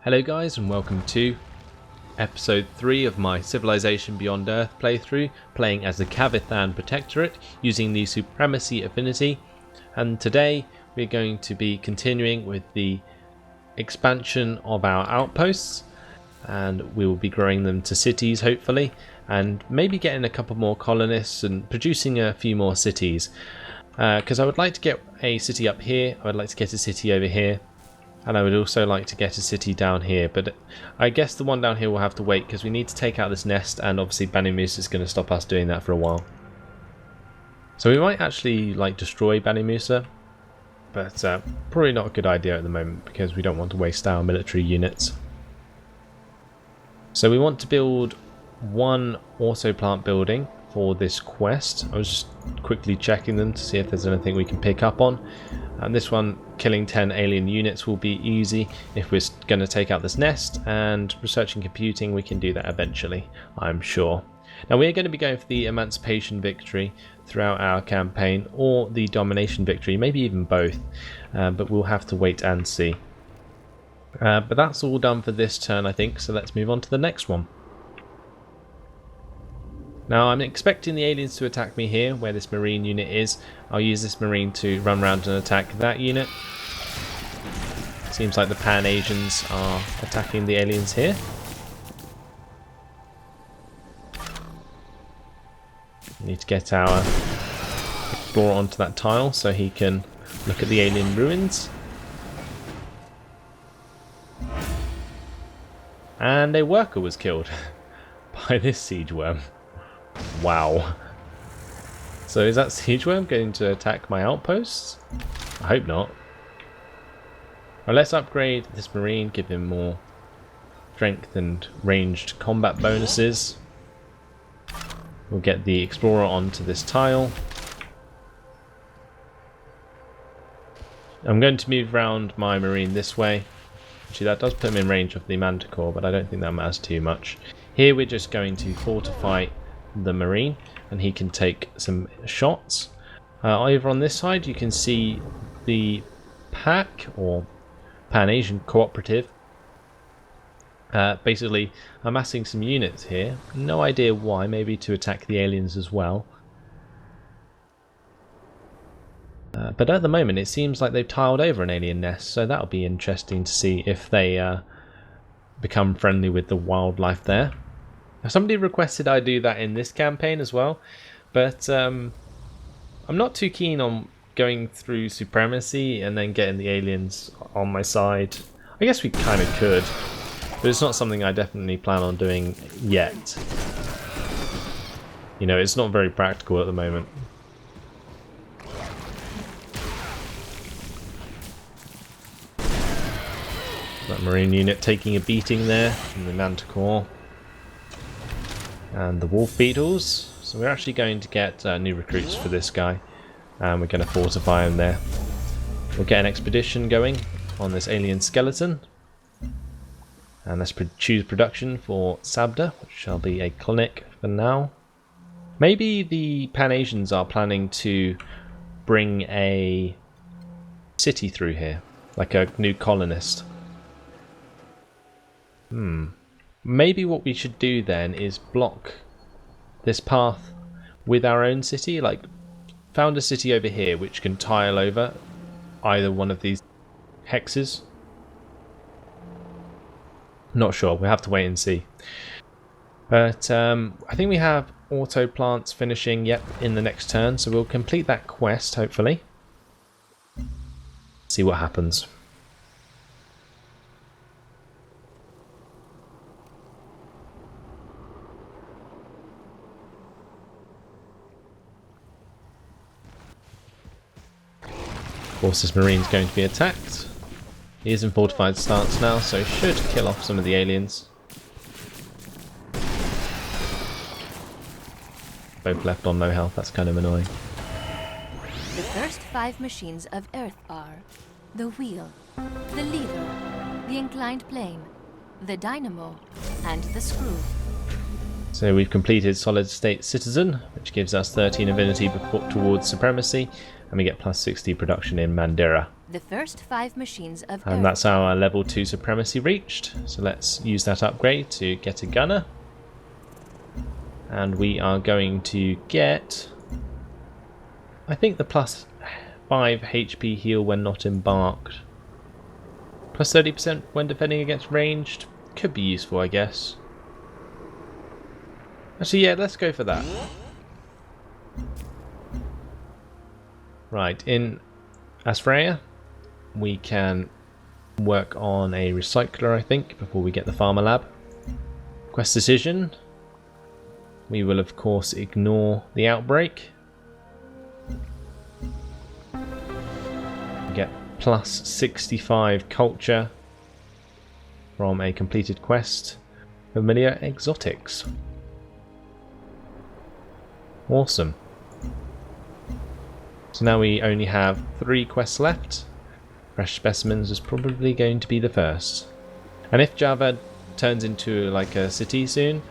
Hello guys and welcome to episode 3 of my Civilization Beyond Earth playthrough, playing as the Kavithan Protectorate using the Supremacy affinity, and today we're going to be continuing with the expansion of our outposts, and we will be growing them to cities hopefully, and maybe getting a couple more colonists and producing a few more cities, because I would like to get a city up here, I would like to get a city over here, and I would also like to get a city down here, but I guess the one down here will have to wait because we need to take out this nest, and obviously Banimus is going to stop us doing that for a while. So we might actually destroy Banimusa, but probably not a good idea at the moment because we don't want to waste our military units. So we want to build one auto plant building for this quest. I was just quickly checking them to see if there's anything we can pick up on. And this one, killing 10 alien units, will be easy if we're going to take out this nest, and researching computing, we can do that eventually, I'm sure. Now we're going to be going for the emancipation victory throughout our campaign, or the domination victory, maybe even both, but we'll have to wait and see. But that's all done for this turn, I think, so let's move on to the next one. Now I'm expecting the aliens to attack me here, where this marine unit is. I'll use this marine to run around and attack that unit. Seems like the Pan-Asians are attacking the aliens here. We need to get our explorer onto that tile so he can look at the alien ruins. And a worker was killed by this siege worm. Wow. So is that siege worm going to attack my outposts? I hope not. Well, let's upgrade this marine, give him more strength and ranged combat bonuses. We'll get the explorer onto this tile. I'm going to move around my marine this way. Actually, that does put him in range of the manticore, but I don't think that matters too much. Here we're just going to fortify the marine, and he can take some shots. Over on this side you can see the PAC, or Pan-Asian Cooperative, basically amassing some units here. No idea why, maybe to attack the aliens as well. But at the moment it seems like they've tiled over an alien nest, so that'll be interesting to see if they become friendly with the wildlife there. Somebody requested I do that in this campaign as well, but I'm not too keen on going through Supremacy and then getting the aliens on my side. I guess we kind of could, but it's not something I definitely plan on doing yet. You know, it's not very practical at the moment. That marine unit taking a beating there from the manticore and the wolf beetles. So we're actually going to get new recruits for this guy, and we're going to fortify him there. We'll get an expedition going on this alien skeleton, and let's choose production for Sabda, which shall be a clinic for now. Maybe the Pan-Asians are planning to bring a city through here, like a new colonist. Maybe what we should do then is block this path with our own city, like found a city over here which can tile over either one of these hexes. Not sure, we'll have to wait and see. But I think we have auto plants finishing in the next turn, so we'll complete that quest hopefully. See what happens. Of course, this marine's going to be attacked. He is in fortified stance now, so should kill off some of the aliens. Both left on no health, that's kind of annoying. The first 5 machines of Earth are the wheel, the lever, the inclined plane, the dynamo, and the screw. So we've completed Solid State Citizen, which gives us 13 affinity towards Supremacy, and we get plus 60 production in Mandira. The first 5 machines of And Earth. that's our level 2 supremacy reached. So let's use that upgrade to get a gunner. And we are going to get, I think, the plus 5 HP heal when not embarked. Plus 30% when defending against ranged. Could be useful, I guess. Actually, yeah, let's go for that. Right, in Asphrea, we can work on a recycler, I think, before we get the farmer lab. Quest decision. We will, of course, ignore the outbreak. We get plus 65 culture from a completed quest. Familiar exotics. Awesome. So now we only have 3 quests left. Fresh specimens is probably going to be the first. And if Java turns into like a city soon,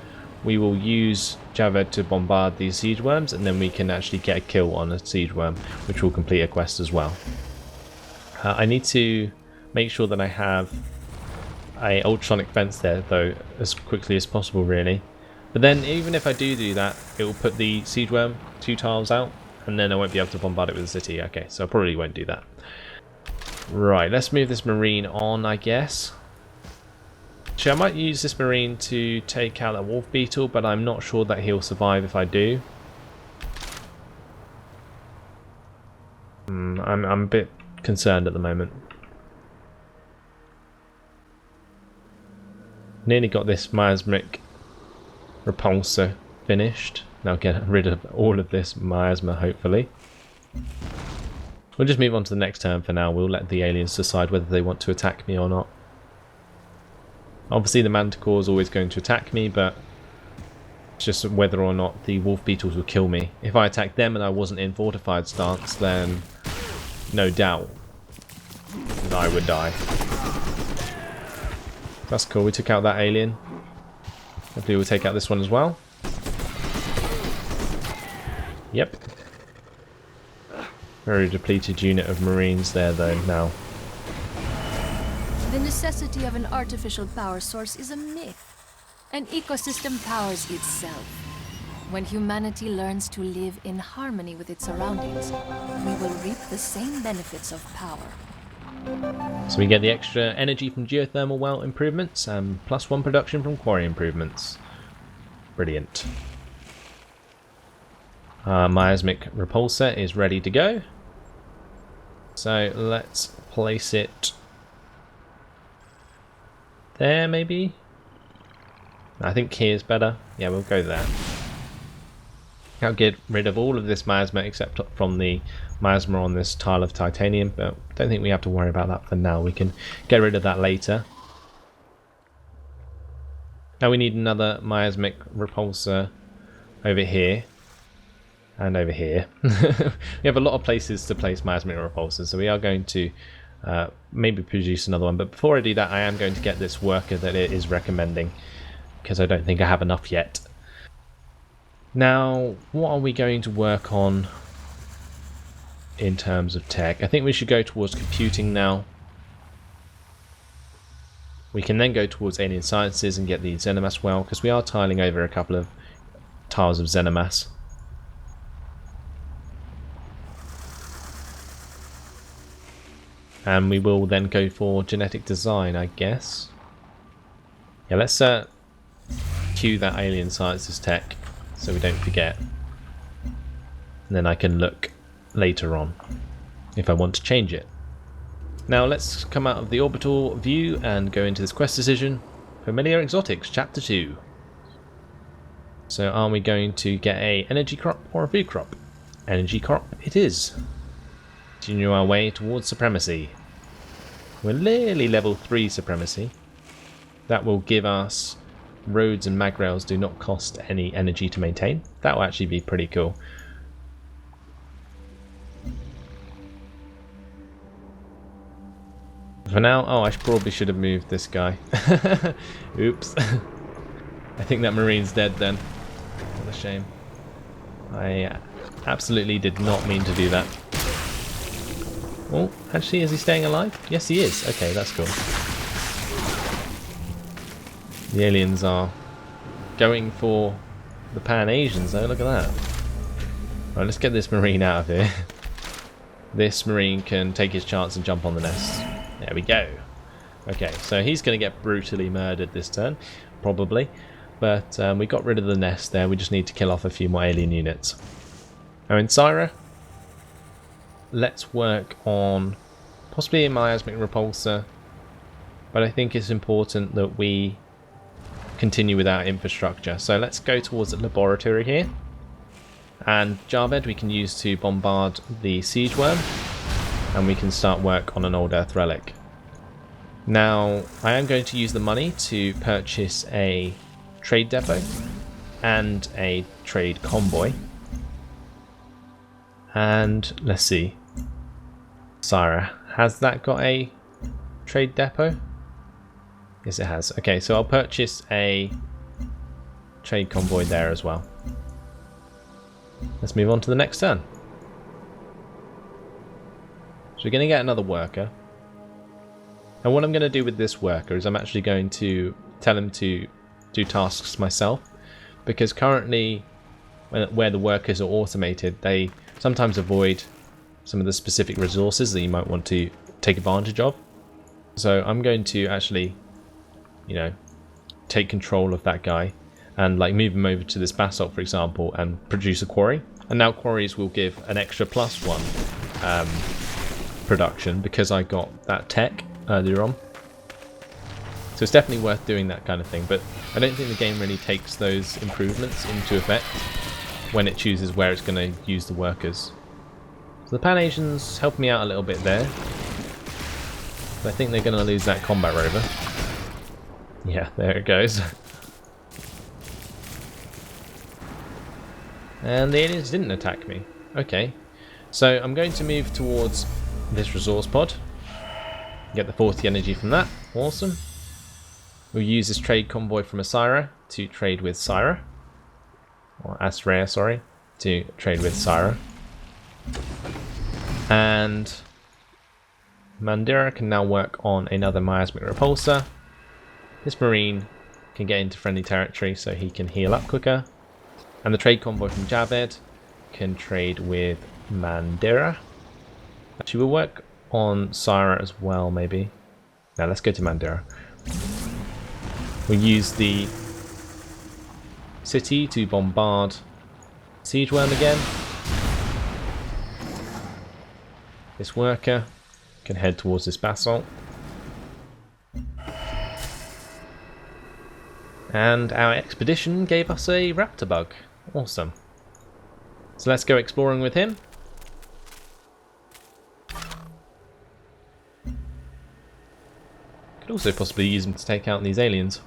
we will use Java to bombard these siege worms, and then we can actually get a kill on a siege worm, which will complete a quest as well. I need to make sure that I have a ultrasonic fence there, though, as quickly as possible, really. But then, even if I do that, it will put the siege worm 2 tiles out, and then I won't be able to bombard it with a city. Okay, so I probably won't do that. Right, let's move this marine on, I guess. Actually, I might use this marine to take out that wolf beetle, but I'm not sure that he'll survive if I do. I'm a bit concerned at the moment. Nearly got this miasmic repulsor finished. Now get rid of all of this miasma, hopefully. We'll just move on to the next turn for now. We'll let the aliens decide whether they want to attack me or not. Obviously the Manticore is always going to attack me, but it's just whether or not the wolf beetles will kill me. If I attacked them and I wasn't in fortified stance, then no doubt that I would die. That's cool, we took out that alien. Hopefully we'll take out this one as well. Yep. Very depleted unit of marines there though now. The necessity of an artificial power source is a myth. An ecosystem powers itself. When humanity learns to live in harmony with its surroundings, we will reap the same benefits of power. So we get the extra energy from geothermal well improvements and +1 production from quarry improvements. Brilliant. Miasmic repulsor is ready to go. So let's place it there, maybe? I think here's better. Yeah, we'll go there. I'll get rid of all of this miasma except from the miasma on this tile of titanium, but I don't think we have to worry about that for now. We can get rid of that later. Now we need another miasmic repulsor over here. And over here. We have a lot of places to place miasmic repulsors, so we are going to maybe produce another one. But before I do that, I am going to get this worker that it is recommending, because I don't think I have enough yet. Now, what are we going to work on in terms of tech? I think we should go towards computing now. We can then go towards alien sciences and get the xenomass well, because we are tiling over a couple of tiles of xenomass. And we will then go for genetic design, I guess. Yeah, let's cue that alien sciences tech so we don't forget. And then I can look later on if I want to change it. Now let's come out of the orbital view and go into this quest decision. Familiar Exotics, Chapter 2. So are we going to get a energy crop or a food crop? Energy crop it is. Continue our way towards Supremacy. We're nearly level 3 Supremacy. That will give us roads and mag rails do not cost any energy to maintain. That will actually be pretty cool. For now, oh, I probably should have moved this guy. Oops. I think that marine's dead then. What a shame. I absolutely did not mean to do that. Oh, actually, is he staying alive? Yes, he is. Okay, that's cool. The aliens are going for the Pan-Asians, though. Look at that. Right, let's get this Marine out of here. This Marine can take his chance and jump on the nest. There we go. Okay, so he's going to get brutally murdered this turn, probably. But we got rid of the nest there. We just need to kill off a few more alien units. Now in Syra, let's work on possibly a miasmic repulsor. But I think it's important that we continue with our infrastructure. So let's go towards the laboratory here. And Javed we can use to bombard the siege worm. And we can start work on an old Earth relic. Now, I am going to use the money to purchase a trade depot and a trade convoy. And let's see. Syra, has that got a trade depot? Yes, it has. Okay, so I'll purchase a trade convoy there as well. Let's move on to the next turn. So we're going to get another worker. And what I'm going to do with this worker is I'm actually going to tell him to do tasks myself. Because currently, where the workers are automated, they sometimes avoid some of the specific resources that you might want to take advantage of. So I'm going to actually, you know, take control of that guy and like move him over to this basalt, for example, and produce a quarry. And now quarries will give an extra +1 production because I got that tech earlier on. So it's definitely worth doing that kind of thing, but I don't think the game really takes those improvements into effect when it chooses where it's going to use the workers. So the Pan-Asians helped me out a little bit there. But I think they're going to lose that combat rover. Yeah, there it goes. And the aliens didn't attack me. Okay. So I'm going to move towards this resource pod. Get the 40 energy from that. Awesome. We'll use this trade convoy from Asira to trade with Syra. Or Asrea, sorry. To trade with Syra. And Mandira can now work on another miasmic repulsor. This Marine can get into friendly territory so he can heal up quicker. And the trade convoy from Javed can trade with Mandira. Actually, we'll work on Syra as well, maybe. Now let's go to Mandira. We'll use the city to bombard Siege Worm again. This worker can head towards this basalt. And our expedition gave us a raptor bug. Awesome. So let's go exploring with him. Could also possibly use him to take out these aliens.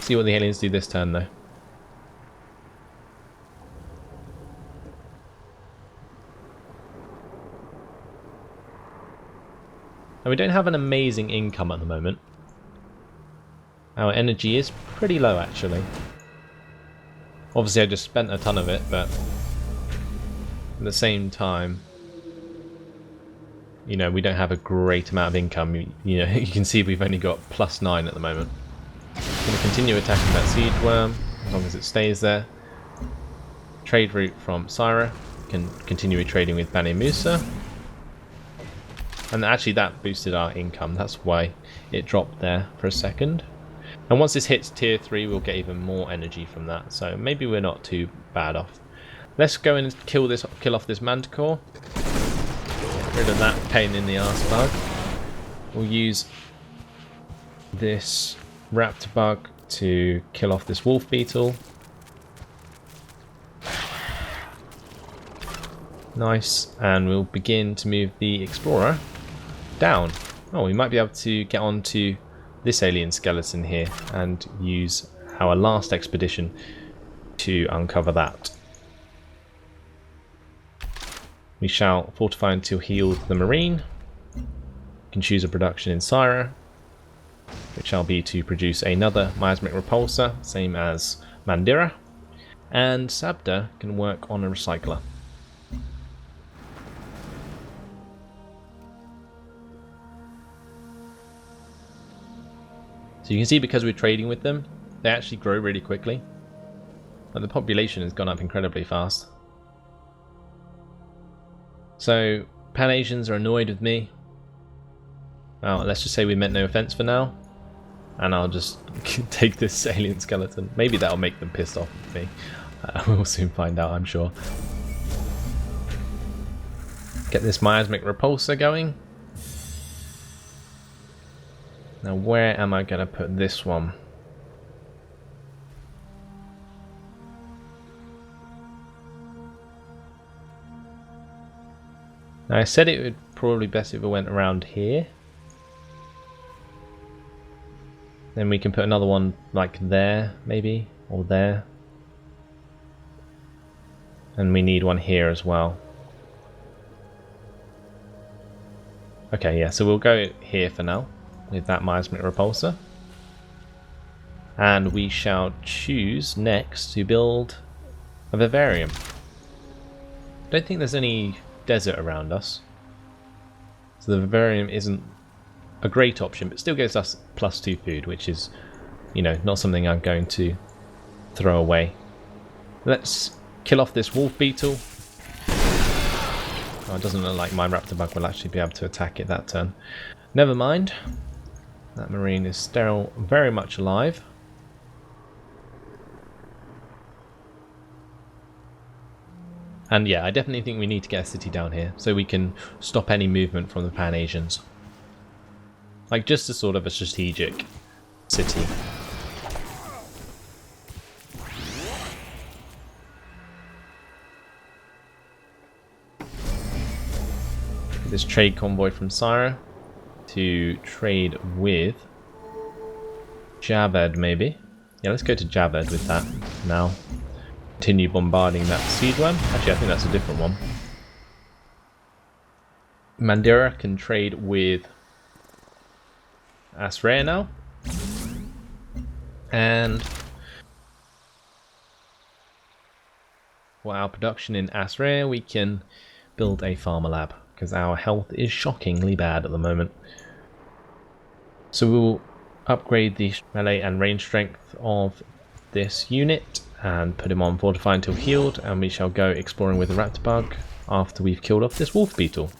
See what the aliens do this turn though. Now we don't have an amazing income at the moment. Our energy is pretty low actually. Obviously I just spent a ton of it, but at the same time, you know, we don't have a great amount of income. You know, you can see we've only got +9 at the moment. I'm going to continue attacking that siege worm as long as it stays there. Trade route from Syra. Can continue trading with Bani Musa. And actually that boosted our income. That's why it dropped there for a second. And once this hits tier 3, we'll get even more energy from that. So maybe we're not too bad off. Let's go and kill off this manticore. Get rid of that pain in the arse bug. We'll use this raptor bug to kill off this wolf beetle. Nice. And we'll begin to move the explorer down. Oh, we might be able to get onto this alien skeleton here and use our last expedition to uncover that. We shall fortify until healed the Marine. We can choose a production in Syra, which shall be to produce another miasmic repulsor, same as Mandira. And Sabda can work on a recycler. So you can see because we're trading with them, they actually grow really quickly. But the population has gone up incredibly fast. So Pan-Asians are annoyed with me. Well, let's just say we meant no offense for now. And I'll just take this alien skeleton. Maybe that'll make them pissed off with me. We'll soon find out, I'm sure. Get this miasmic repulsor going. Now where am I going to put this one? Now I said it would probably best if it went around here. Then we can put another one like there, maybe, or there. And we need one here as well. Okay, yeah, so we'll go here for now with that miasmic repulsor. And we shall choose next to build a vivarium. Don't think there's any desert around us. So the vivarium isn't a great option, but still gives us +2 food, which is, you know, not something I'm going to throw away. Let's kill off this wolf beetle. Oh, it doesn't look like my raptor bug will actually be able to attack it that turn. Never mind. That marine is still very much alive. And yeah, I definitely think we need to get a city down here so we can stop any movement from the Pan-Asians. Like just a sort of a strategic city. This trade convoy from Syra to trade with Javed, maybe. Yeah, let's go to Javed with that now. Continue bombarding that seed worm. Actually, I think that's a different one. Mandira can trade with Asraya now. And for our production in Asraya, we can build a farmer lab, because our health is shockingly bad at the moment. So we will upgrade the melee and range strength of this unit and put him on fortify until healed, and we shall go exploring with the raptor bug after we've killed off this wolf beetle.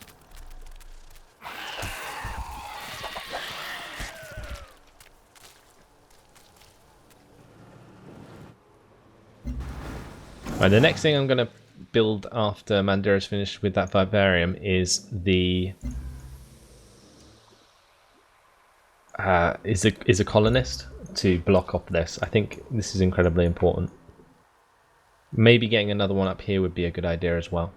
Right, the next thing I'm going to build after Mandira's finished with that vivarium is the is a colonist to block off this. I think this is incredibly important. Maybe getting another one up here would be a good idea as well.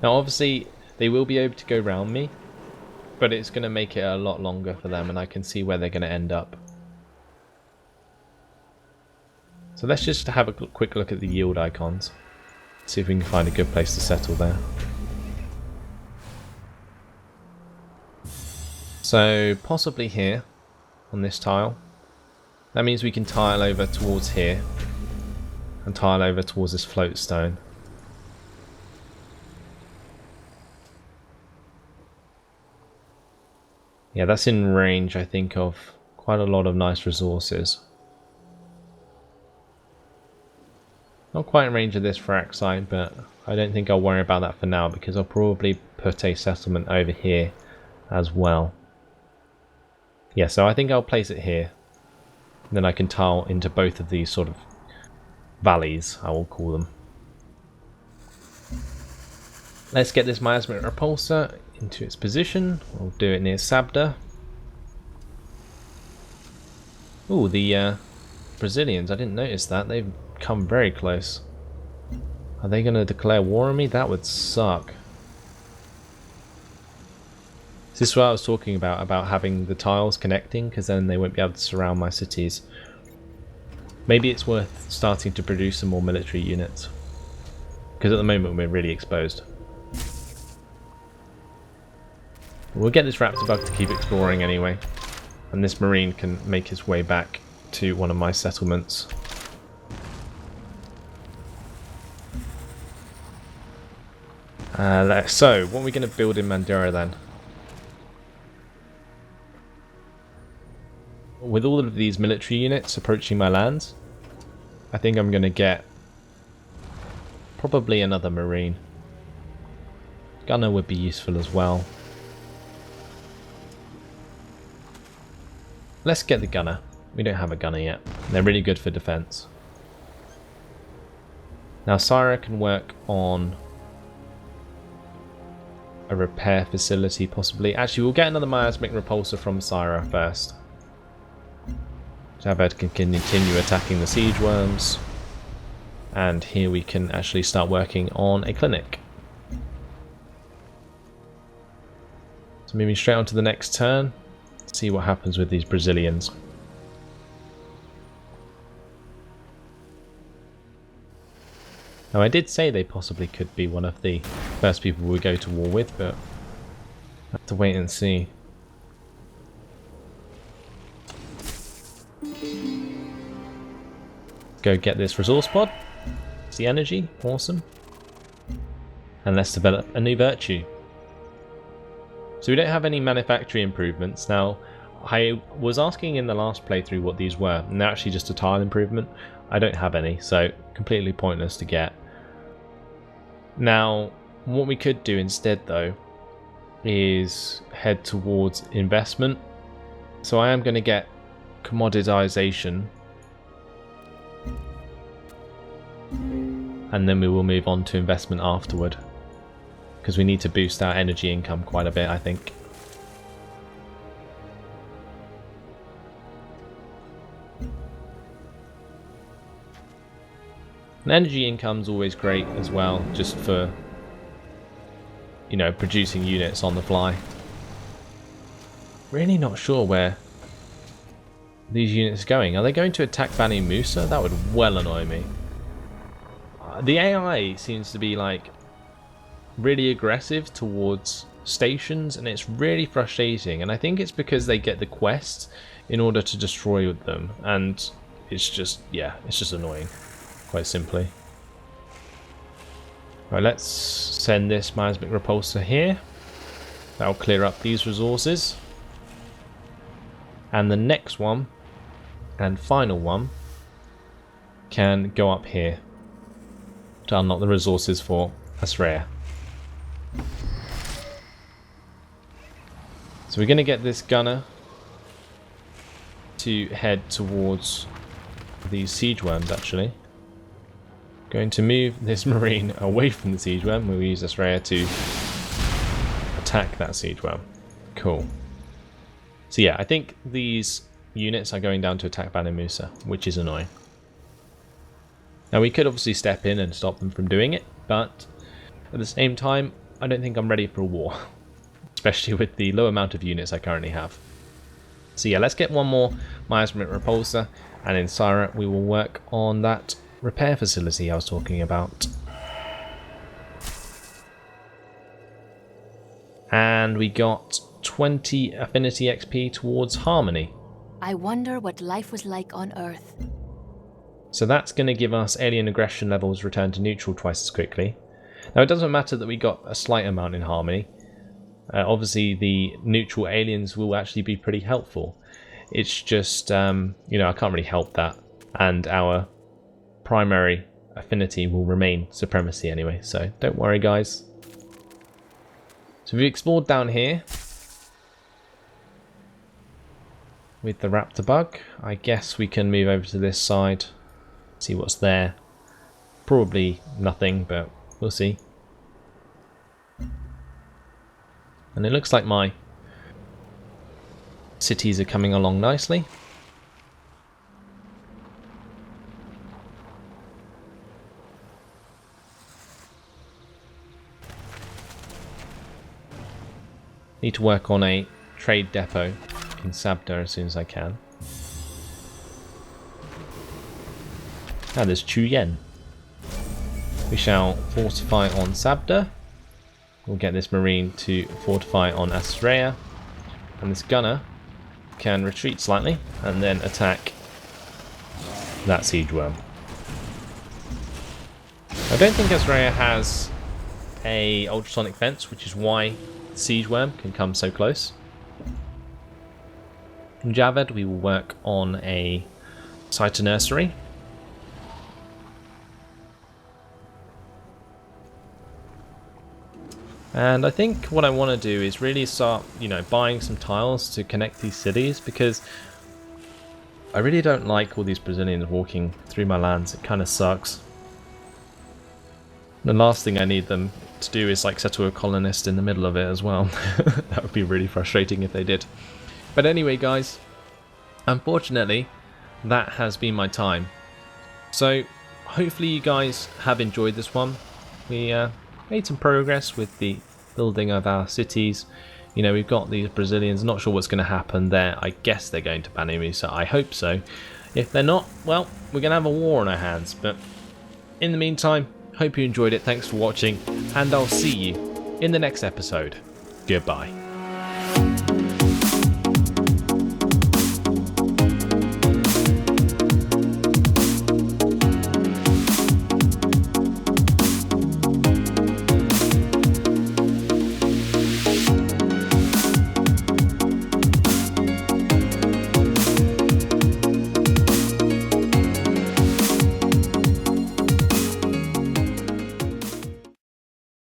Now obviously they will be able to go round me, but it's going to make it a lot longer for them, and I can see where they're going to end up. So let's just have a quick look at the yield icons. See if we can find a good place to settle there. So possibly here on this tile. That means we can tile over towards here and tile over towards this float stone. Yeah, that's in range, I think, of quite a lot of nice resources. Not quite in range of this frac site, but I don't think I'll worry about that for now, because I'll probably put a settlement over here as well. Yeah, so I think I'll place it here. Then I can tile into both of these sort of valleys, I will call them. Let's get this miasmic repulsor into its position. We'll do it near Sabda. Ooh, the Brazilians, I didn't notice that. They've come very close. Are they going to declare war on me? That would suck. This is what I was talking about having the tiles connecting, because then they won't be able to surround my cities. Maybe it's worth starting to produce some more military units, because at the moment we're really exposed. We'll get this raptor bug to keep exploring anyway, and this marine can make his way back to one of my settlements. So, what are we going to build in Mandira then? with all of these military units approaching my lands, I think I'm going to get probably another marine. Gunner would be useful as well. Let's get the gunner. We don't have a gunner yet. They're really good for defense. Now Syra can work on a repair facility possibly. Actually, we'll get another miasmic repulsor from Syra first. Javed can continue attacking the siege worms. And here we can actually start working on a clinic. So moving straight on to the next turn. See what happens with these Brazilians. Now I did say they possibly could be one of the first people we go to war with, but I have to wait and see. Go get this resource pod. It's the energy, awesome. And let's develop a new virtue. So we don't have any manufacturing improvements. Now, I was asking in the last playthrough what these were, and they're actually just a tile improvement. I don't have any, so completely pointless to get. Now, what we could do instead though, is head towards investment. So I am going to get commoditization. And then we will move on to investment afterward. Because we need to boost our energy income quite a bit, I think. And energy income's always great as well, just for, you know, producing units on the fly. Really not sure where these units are going. Are they going to attack Banu Musa? That would well annoy me. The AI seems to be like really aggressive towards stations, and it's really frustrating, and I think it's because they get the quests in order to destroy them, and it's just, yeah, it's just annoying, quite simply. Right, let's send this miasmic repulsor here. That'll clear up these resources, and the next one and final one can go up here to unlock the resources for Asraya. So we're going to get this gunner to head towards these siege worms, actually. Going to move this marine away from the siege worm. We'll use Asraya to attack that siege worm. Cool. So yeah, I think these units are going down to attack Banu Musa, which is annoying. Now we could obviously step in and stop them from doing it, but at the same time, I don't think I'm ready for a war. Especially with the low amount of units I currently have. So yeah, let's get one more miasmic repulsor, and in Syra we will work on that repair facility I was talking about. And we got 20 affinity XP towards harmony. I wonder what life was like on Earth. So that's going to give us alien aggression levels return to neutral twice as quickly. Now it doesn't matter that we got a slight amount in harmony. Obviously the neutral aliens will actually be pretty helpful. It's just, you know, I can't really help that. And our primary affinity will remain supremacy anyway, so don't worry guys. So we've explored down here with the raptor bug. I guess we can move over to this side, see what's there. Probably nothing, but we'll see. And it looks like my cities are coming along nicely. Need to work on a trade depot in Sabda as soon as I can. Now there's Chu Yen. We shall fortify on Sabda. We'll get this marine to fortify on Asraya, and this gunner can retreat slightly and then attack that siege worm. I don't think Asraya has a ultrasonic fence, which is why the siege worm can come so close. In Javed we will work on a cider nursery. And I think what I want to do is really start, buying some tiles to connect these cities, because I really don't like all these Brazilians walking through my lands. It kind of sucks. The last thing I need them to do is like settle a colonist in the middle of it as well. That would be really frustrating if they did. But anyway guys, unfortunately that has been my time. So hopefully you guys have enjoyed this one. We made some progress with the building of our cities. We've got these Brazilians, not sure what's going to happen there. I guess they're going to ban me, so I hope so. If they're not, well, we're going to have a war on our hands. But in the meantime, hope you enjoyed it. Thanks for watching, and I'll see you in the next episode. Goodbye.